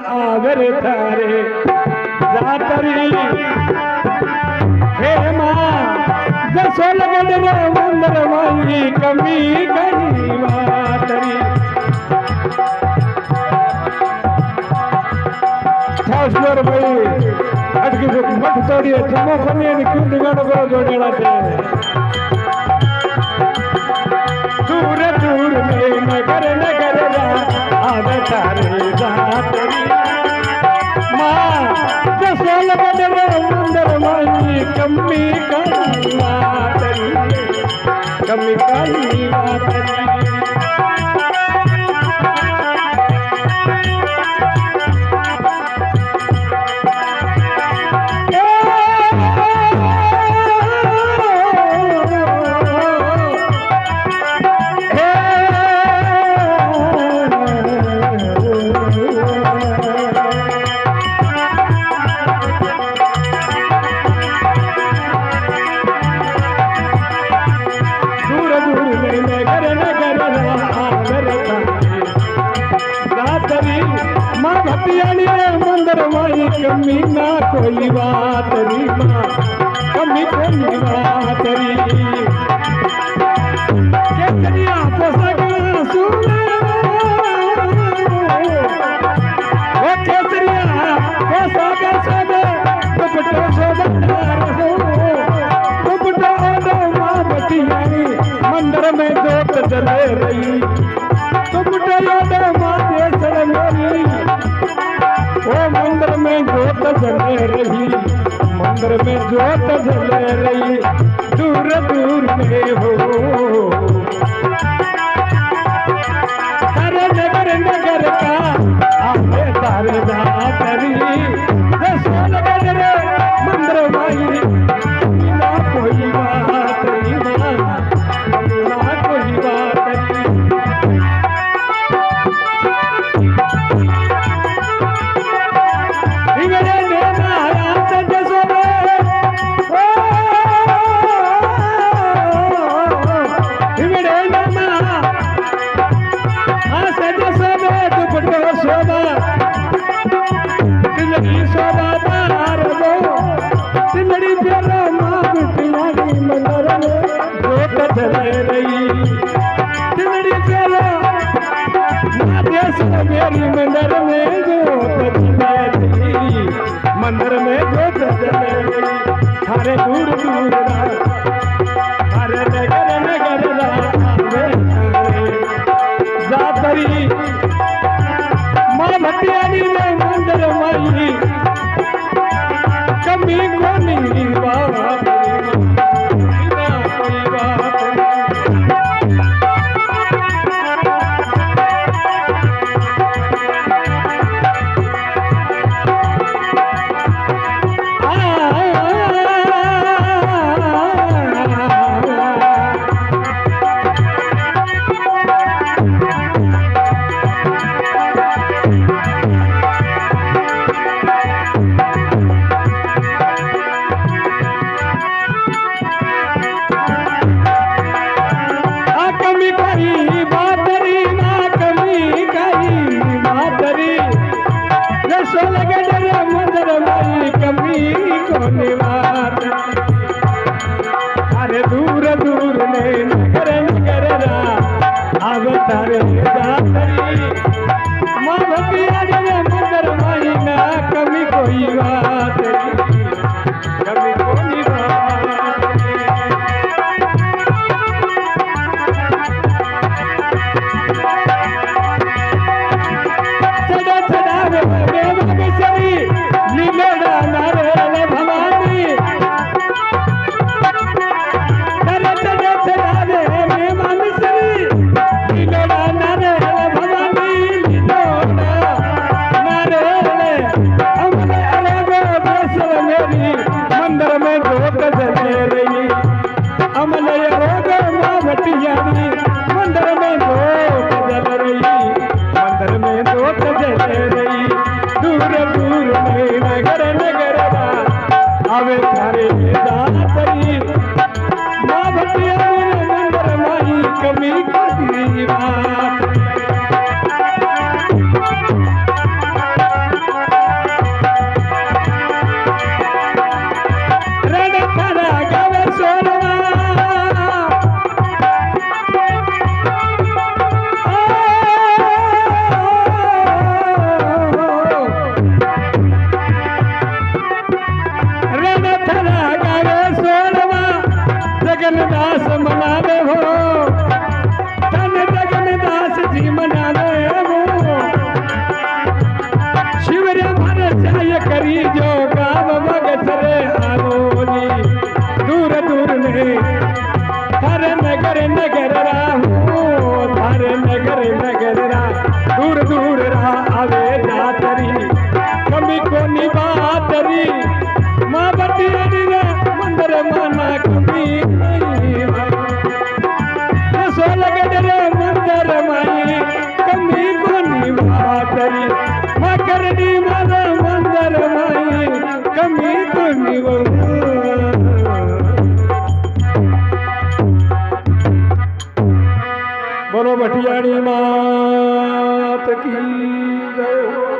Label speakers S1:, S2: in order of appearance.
S1: आगर थारे जातरी हे मां जसो लगन रे मंदर माई कमी करी वातरी ठासवर भाई अटकी मठ तोड़िए थमो खनिए ने क्यों निगानो करो जोड़ेला थे दूर दूर में नगर नगर आवे तारे जातरी मां जसो लगन रे मंदर माई कमी करी वातरी कमी करी वातरी मंदर माई कमी ना कोई बात री मां कमी कोई बात री केसरिया पोसगा सुने ओ केसरिया पोसगा सुने दुपट्टा सोदार हो दुपट्टा ओडो मां बतियाई मंदिर में जोत जले रही दुपट्टा ओडो मां देसड़ मेरी ओ मंदिर में जोत जले रही मंदिर में जोत जले रही दूर दूर में हो तारे नगर नगर का आवे तारे जातरी जसो लगन रे मंदिर माई ना कोई बात री ना कोई बात मेरी मंदिर में जोत जले रही मंदिर में जोत जले रही थारे दूर दूर थारे नगर नगर जातरी मां भटियानी में मंदिर माई कमी कोनी बात अरे दूर दूर में नगर नगर आवे तारे जातरी मां भटियानी रे मंदिर माई ना कमी कोई बात कमी कोई बात चढ़ा चढ़ावे बेबा बिसरी लीलेड़ा नारे भवानी करी जो गाँव बगसर आलोली दूर दूर में थार नगर नगर राहू थार नगर नगर रा दूर दूर रा आवे जातरी कमी को निबातरी माँ बटियानी रे मंदिर माना कमी नहीं सोलगढ़ रे मंदिर माई कमी को निबातरी माँ करनी माना मंदिर माई कमी को निबातरी बोलो भटियाणी मात की जय हो।